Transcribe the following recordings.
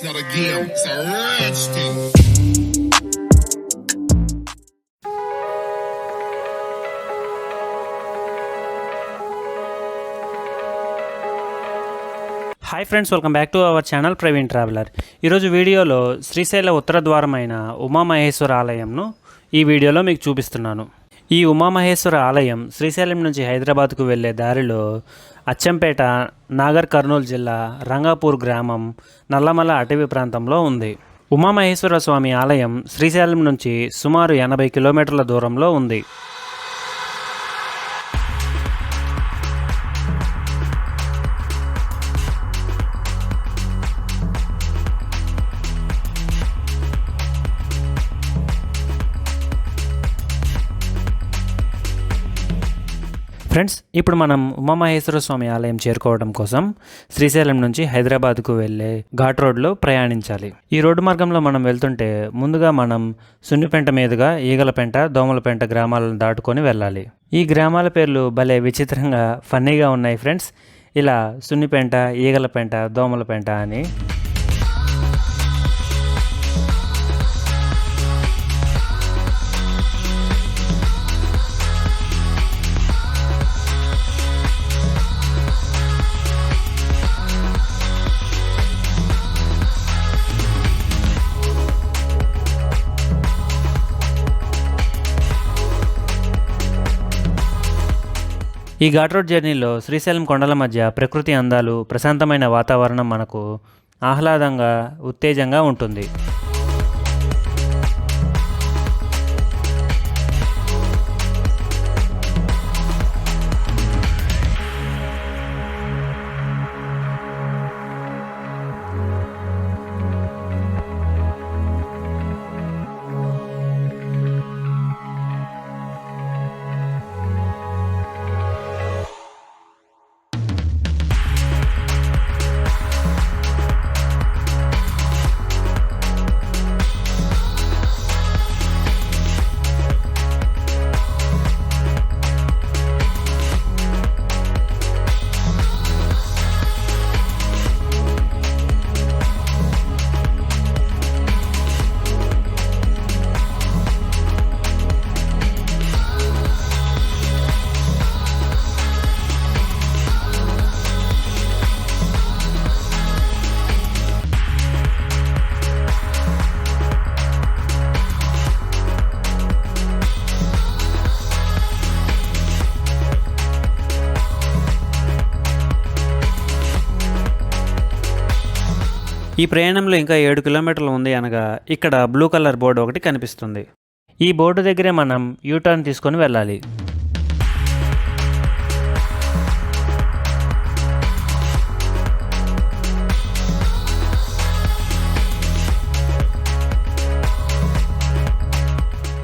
It's not a game, it's a rich thing. Hi friends, welcome back to our channel Praveen traveller. ఈరోజు వీడియోలో శ్రీశైల ఉత్తర ద్వారమైన ఉమామహేశ్వర ఆలయంను ఈ వీడియోలో మీకు చూపిస్తున్నాను. ఈ ఉమామహేశ్వర ఆలయం శ్రీశైలం నుంచి హైదరాబాద్కు వెళ్ళే దారిలో అచ్చంపేట, నాగర్ కర్నూలు జిల్లా రంగాపూర్ గ్రామం, నల్లమల అటవీ ప్రాంతంలో ఉంది. ఉమామహేశ్వర స్వామి ఆలయం శ్రీశైలం నుంచి సుమారు 80 కిలోమీటర్ల దూరంలో ఉంది. ఫ్రెండ్స్, ఇప్పుడు మనం ఉమామహేశ్వర స్వామి ఆలయం చేరుకోవడం కోసం శ్రీశైలం నుంచి హైదరాబాద్కు వెళ్ళే ఘాట్ రోడ్లో ప్రయాణించాలి. ఈ రోడ్డు మార్గంలో మనం వెళ్తుంటే ముందుగా మనం సున్నిపెంట మీదుగా ఈగలపెంట, దోమలపెంట గ్రామాలను దాటుకొని వెళ్ళాలి. ఈ గ్రామాల పేర్లు భలే విచిత్రంగా, ఫన్నీగా ఉన్నాయి ఫ్రెండ్స్. ఇలా సున్నిపెంట, ఈగలపెంట, దోమలపెంట అని. ఈ ఘాట్ రోడ్ జర్నీలో శ్రీశైలం కొండల మధ్య ప్రకృతి అందాలు, ప్రశాంతమైన వాతావరణం మనకు ఆహ్లాదంగా, ఉత్తేజంగా ఉంటుంది. ఈ ప్రయాణంలో ఇంకా 7 కిలోమీటర్లు ఉంది అనగా ఇక్కడ బ్లూ కలర్ బోర్డు ఒకటి కనిపిస్తుంది. ఈ బోర్డు దగ్గరే మనం యూటర్న్ తీసుకొని వెళ్ళాలి.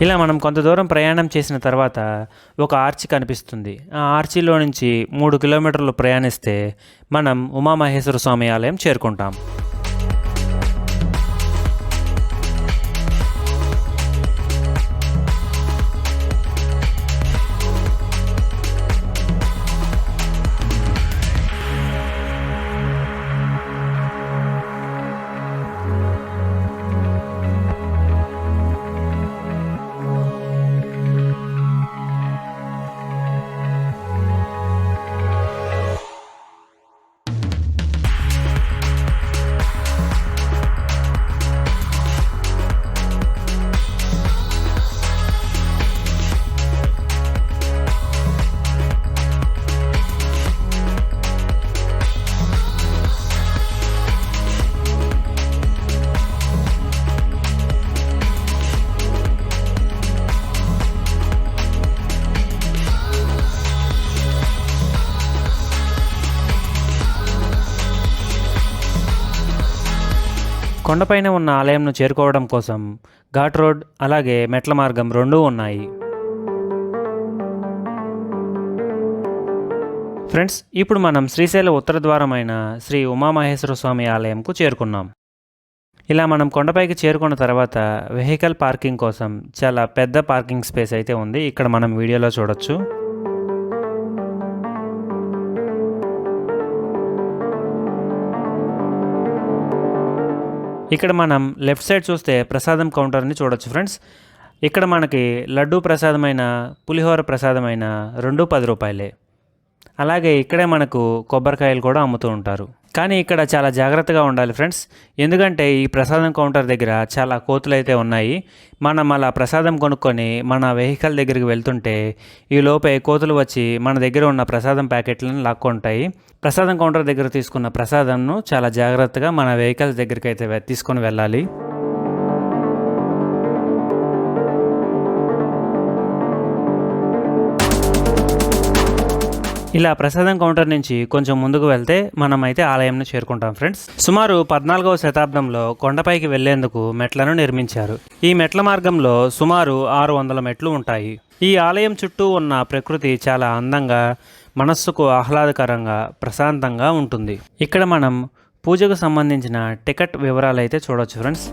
ఇలా మనం కొంత దూరం ప్రయాణం చేసిన తర్వాత ఒక ఆర్చి కనిపిస్తుంది. ఆ ఆర్చిలో నుంచి 3 కిలోమీటర్లు ప్రయాణిస్తే మనం ఉమామహేశ్వర స్వామి ఆలయం చేరుకుంటాం. కొండపైన ఉన్న ఆలయంను చేరుకోవడం కోసం ఘాట్ రోడ్ అలాగే మెట్ల మార్గం రెండూ ఉన్నాయి. ఫ్రెండ్స్, ఇప్పుడు మనం శ్రీశైల ఉత్తర ద్వారమైన శ్రీ ఉమామహేశ్వర స్వామి ఆలయంకు చేరుకున్నాం. ఇలా మనం కొండపైకి చేరుకున్న తర్వాత వెహికల్ పార్కింగ్ కోసం చాలా పెద్ద పార్కింగ్ స్పేస్ అయితే ఉంది. ఇక్కడ మనం వీడియోలో చూడొచ్చు. ఇక్కడ మనం లెఫ్ట్ సైడ్ చూస్తే ప్రసాదం కౌంటర్ని చూడొచ్చు ఫ్రెండ్స్. ఇక్కడ మనకి లడ్డూ ప్రసాదమైన పులిహోర ప్రసాదమైన 10 రూపాయలే. అలాగే ఇక్కడే మనకు కొబ్బరికాయలు కూడా అమ్ముతూ ఉంటారు. కానీ ఇక్కడ చాలా జాగ్రత్తగా ఉండాలి ఫ్రెండ్స్, ఎందుకంటే ఈ ప్రసాదం కౌంటర్ దగ్గర చాలా కోతులు అయితే ఉన్నాయి. మనం అలా ప్రసాదం కొనుక్కొని మన వెహికల్ దగ్గరికి వెళ్తుంటే ఈ లోపే కోతులు వచ్చి మన దగ్గర ఉన్న ప్రసాదం ప్యాకెట్లను లాక్కుంటాయి. ప్రసాదం కౌంటర్ దగ్గర తీసుకున్న ప్రసాదంను చాలా జాగ్రత్తగా మన వెహికల్స్ దగ్గరికి అయితే తీసుకొని వెళ్ళాలి. ఇలా ప్రసాదం కౌంటర్ నుంచి కొంచెం ముందుకు వెళ్తే మనమైతే ఆలయంను చేరుకుంటాం ఫ్రెండ్స్. సుమారు 14వ శతాబ్దంలో కొండపైకి వెళ్లేందుకు మెట్లను నిర్మించారు. ఈ మెట్ల మార్గంలో సుమారు 600 మెట్లు ఉంటాయి. ఈ ఆలయం చుట్టూ ఉన్న ప్రకృతి చాలా అందంగా, మనస్సుకు ఆహ్లాదకరంగా, ప్రశాంతంగా ఉంటుంది. ఇక్కడ మనం పూజకు సంబంధించిన టికెట్ వివరాలు అయితే చూడవచ్చు ఫ్రెండ్స్.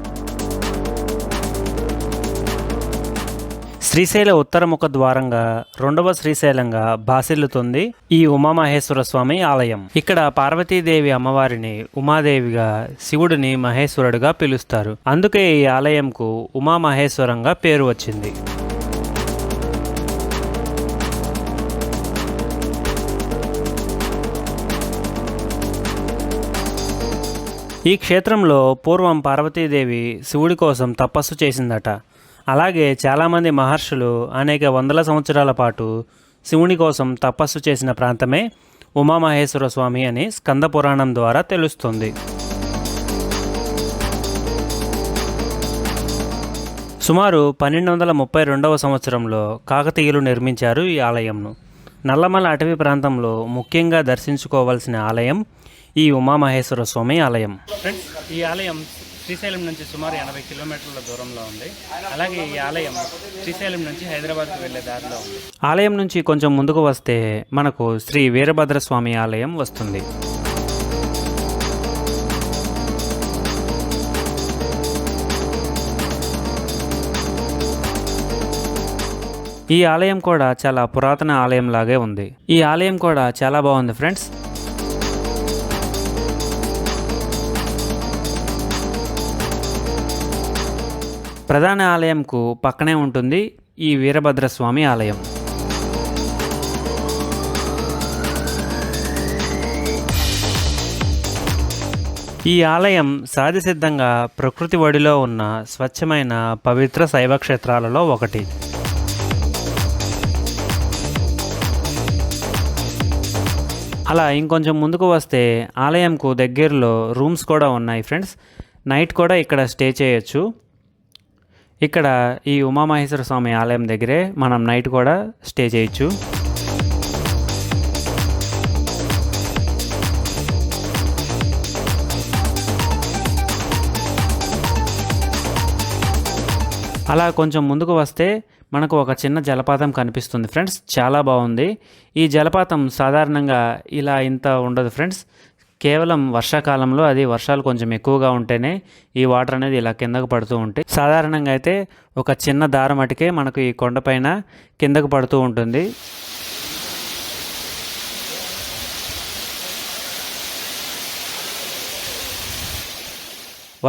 శ్రీశైల ఉత్తర ముఖ ద్వారంగా 2వ శ్రీశైలంగా బాసిల్లుతుంది ఈ ఉమామహేశ్వర స్వామి ఆలయం. ఇక్కడ పార్వతీదేవి అమ్మవారిని ఉమాదేవిగా, శివుడిని మహేశ్వరుడిగా పిలుస్తారు. అందుకే ఈ ఆలయంకు ఉమామహేశ్వరంగా పేరు వచ్చింది. ఈ క్షేత్రంలో పూర్వం పార్వతీదేవి శివుడి కోసం తపస్సు చేసిందట. అలాగే చాలామంది మహర్షులు అనేక వందల సంవత్సరాల పాటు శివుని కోసం తపస్సు చేసిన ప్రాంతమే ఉమామహేశ్వర స్వామి అని స్కంద పురాణం ద్వారా తెలుస్తుంది. సుమారు 1232వ సంవత్సరంలో కాకతీయులు నిర్మించారు ఈ ఆలయంను. నల్లమల అటవీ ప్రాంతంలో ముఖ్యంగా దర్శించుకోవాల్సిన ఆలయం ఈ ఉమామహేశ్వర స్వామి ఆలయం. ఫ్రెండ్స్, ఈ ఆలయం శ్రీశైలం నుంచి సుమారు 80 కిలోమీటర్ల దూరంలో ఉంది. అలాగే ఈ ఆలయం శ్రీశైలం నుంచి హైదరాబాద్కు వెళ్లే దారిలో ఉంది. ఆలయం నుంచి కొంచెం ముందుకు వస్తే మనకు శ్రీ వీరభద్రస్వామి ఆలయం వస్తుంది. ఈ ఆలయం కూడా చాలా పురాతన ఆలయం లాగే ఉంది. ఈ ఆలయం కూడా చాలా బాగుంది ఫ్రెండ్స్. ప్రధాన ఆలయంకు పక్కనే ఉంటుంది ఈ వీరభద్రస్వామి ఆలయం. ఈ ఆలయం సహజసిద్ధంగా ప్రకృతి ఒడిలో ఉన్న స్వచ్ఛమైన పవిత్ర శైవ క్షేత్రాలలో ఒకటి. అలా ఇంకొంచెం ముందుకు వస్తే ఆలయంకు దగ్గరలో రూమ్స్ కూడా ఉన్నాయి ఫ్రెండ్స్. నైట్ కూడా ఇక్కడ స్టే చేయొచ్చు. ఇక్కడ ఈ ఉమామహేశ్వర స్వామి ఆలయం దగ్గరే మనం నైట్ కూడా స్టే చేయొచ్చు. అలా కొంచెం ముందుకు వస్తే మనకు ఒక చిన్న జలపాతం కనిపిస్తుంది ఫ్రెండ్స్. చాలా బాగుంది. ఈ జలపాతం సాధారణంగా ఇలా ఇంత ఉండదు ఫ్రెండ్స్. కేవలం వర్షాకాలంలో, అది వర్షాలు కొంచెం ఎక్కువగా ఉంటేనే ఈ వాటర్ అనేది ఇలా కిందకు పడుతూ ఉంటాయి. సాధారణంగా అయితే ఒక చిన్న దారం మటుకే మనకు ఈ కొండపైన కిందకు పడుతూ ఉంటుంది.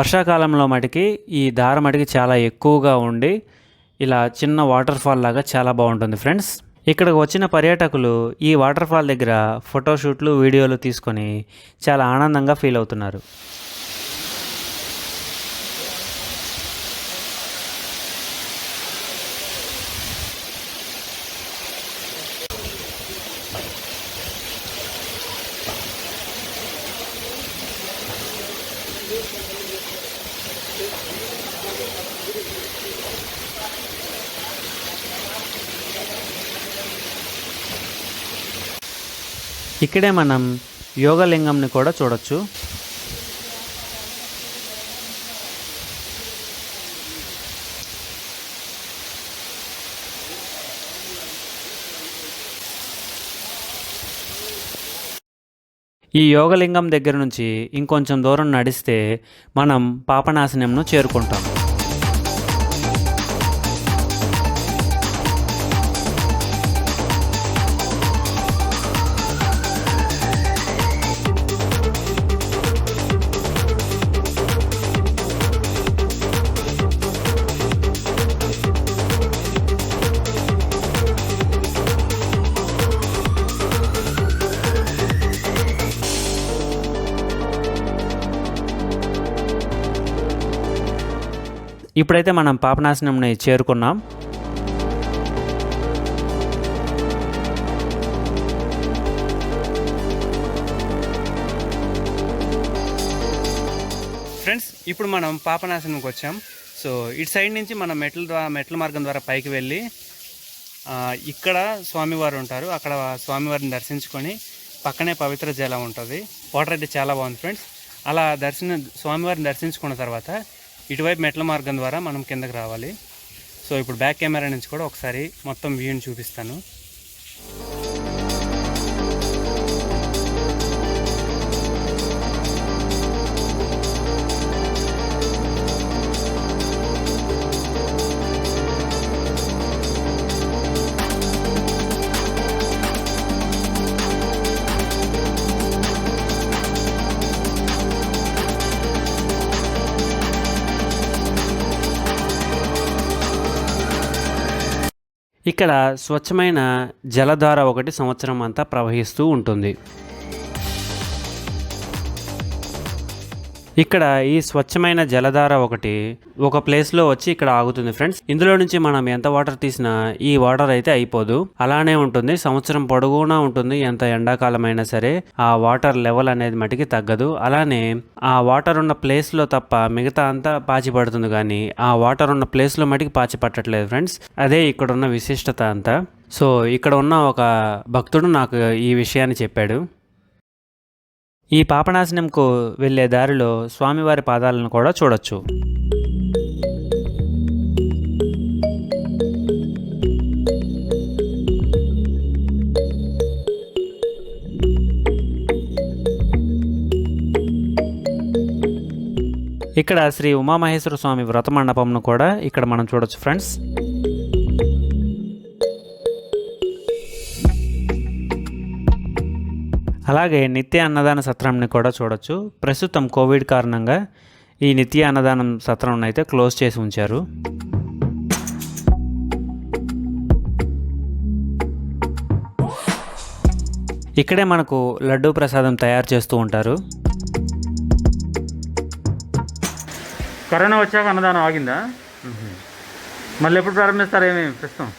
వర్షాకాలంలో మటుకి ఈ దారం మటుకి చాలా ఎక్కువగా ఉండి ఇలా చిన్న వాటర్ ఫాల్ లాగా చాలా బాగుంటుంది ఫ్రెండ్స్. ఇక్కడికి వచ్చిన పర్యాటకులు ఈ వాటర్ ఫాల్ దగ్గర ఫోటోషూట్లు, వీడియోలు తీసుకొని చాలా ఆనందంగా ఫీల్ అవుతున్నారు. ఇక్కడే మనం యోగలింగంని కూడా చూడొచ్చు. ఈ యోగలింగం దగ్గర నుంచి ఇంకొంచెం దూరం నడిస్తే మనం పాపనాశనంను చేరుకుంటాం. ఇప్పుడైతే మనం పాపనాశనంని చేరుకున్నాం. ఫ్రెండ్స్, ఇప్పుడు మనం పాపనాశనంకి వచ్చాం. సో ఇటు సైడ్ నుంచి మనం మెట్ల మార్గం ద్వారా పైకి వెళ్ళి ఇక్కడ స్వామివారు ఉంటారు. అక్కడ స్వామివారిని దర్శించుకొని పక్కనే పవిత్ర జలం ఉంటుంది. వాటర్ అయితే చాలా బాగుంది ఫ్రెండ్స్. అలా స్వామివారిని దర్శించుకున్న తర్వాత ఇటువైపు మెట్ల మార్గం ద్వారా మనం కిందకి రావాలి. సో ఇప్పుడు బ్యాక్ కెమెరా నుంచి కూడా ఒకసారి మొత్తం వ్యూని చూపిస్తాను. ఇక్కడ స్వచ్ఛమైన జలధార ఒకటి సంవత్సరం అంతా ప్రవహిస్తూ ఉంటుంది. ఇక్కడ ఈ స్వచ్ఛమైన జలధార ఒక ప్లేస్లో వచ్చి ఇక్కడ ఆగుతుంది ఫ్రెండ్స్. ఇందులో నుంచి మనం ఎంత వాటర్ తీసినా ఈ వాటర్ అయితే అయిపోదు, అలానే ఉంటుంది. సంవత్సరం పొడుగునా ఉంటుంది. ఎంత ఎండాకాలమైనా సరే ఆ వాటర్ లెవెల్ అనేది మటుకి తగ్గదు. అలానే ఆ వాటర్ ఉన్న ప్లేస్లో తప్ప మిగతా అంతా పాచి పడుతుంది, కానీ ఆ వాటర్ ఉన్న ప్లేస్లో మటుకి పాచి పట్టట్లేదు ఫ్రెండ్స్. అదే ఇక్కడ ఉన్న విశిష్టత అంతా. సో ఇక్కడ ఉన్న ఒక భక్తుడు నాకు ఈ విషయాన్ని చెప్పాడు. ఈ పాపనాశనంకు వెళ్ళే దారిలో స్వామివారి పాదాలను కూడా చూడొచ్చు. ఇక్కడ శ్రీ ఉమామహేశ్వర స్వామి వ్రత మండపంను కూడా ఇక్కడ మనం చూడొచ్చు ఫ్రెండ్స్. అలాగే నిత్య అన్నదాన సత్రంని కూడా చూడొచ్చు. ప్రస్తుతం కోవిడ్ కారణంగా ఈ నిత్య అన్నదానం సత్రం అయితే క్లోజ్ చేసి ఉంచారు. ఇక్కడే మనకు లడ్డూ ప్రసాదం తయారు చేస్తూ ఉంటారు. కరోనా వచ్చాక అన్నదానం ఆగిందా? మళ్ళీ ఎప్పుడు ప్రారంభిస్తారు? ఏమేమి ప్రస్తుతం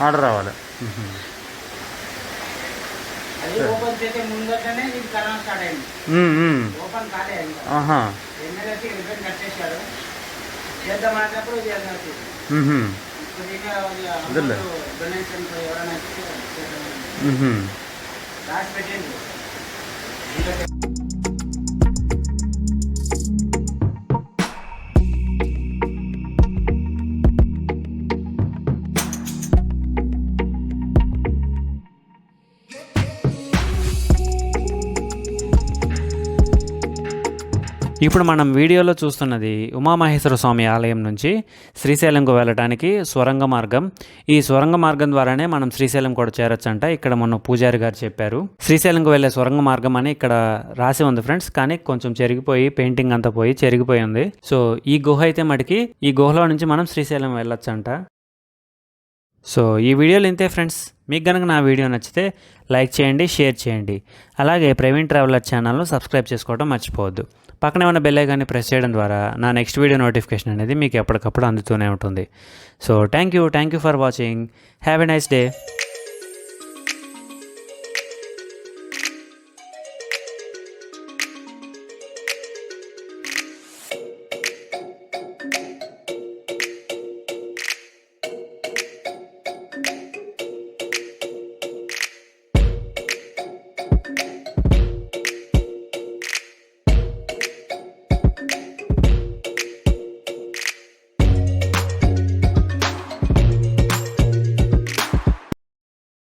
ఆర్డర్ రావాలి. ఇప్పుడు మనం వీడియోలో చూస్తున్నది ఉమామహేశ్వర స్వామి ఆలయం నుంచి శ్రీశైలంకు వెళ్ళడానికి సొరంగ మార్గం. ఈ సొరంగ మార్గం ద్వారానే మనం శ్రీశైలం కూడా చేరొచ్చంట. ఇక్కడ మొన్న పూజారి గారు చెప్పారు. శ్రీశైలంకు వెళ్ళే సొరంగ మార్గం అని ఇక్కడ రాసి ఉంది ఫ్రెండ్స్, కానీ కొంచెం చెరిగిపోయి పెయింటింగ్ అంతా పోయి చెరిగిపోయి ఉంది. సో ఈ గుహ అయితే మటుకి ఈ గుహలో నుంచి మనం శ్రీశైలం వెళ్ళొచ్చంట. సో ఈ వీడియోలు ఇంతే ఫ్రెండ్స్. మీకు కనుక నా వీడియో నచ్చితే లైక్ చేయండి, షేర్ చేయండి. అలాగే ప్రవీణ్ ట్రావెలర్ ఛానల్ను సబ్స్క్రైబ్ చేసుకోవడం మర్చిపోవద్దు. పక్కనే ఉన్న బెల్ ఐకాన్ని ప్రెస్ చేయడం ద్వారా నా నెక్స్ట్ వీడియో నోటిఫికేషన్ అనేది మీకు ఎప్పటికప్పుడు అందుతూనే ఉంటుంది. So thank you for watching. Have a nice day.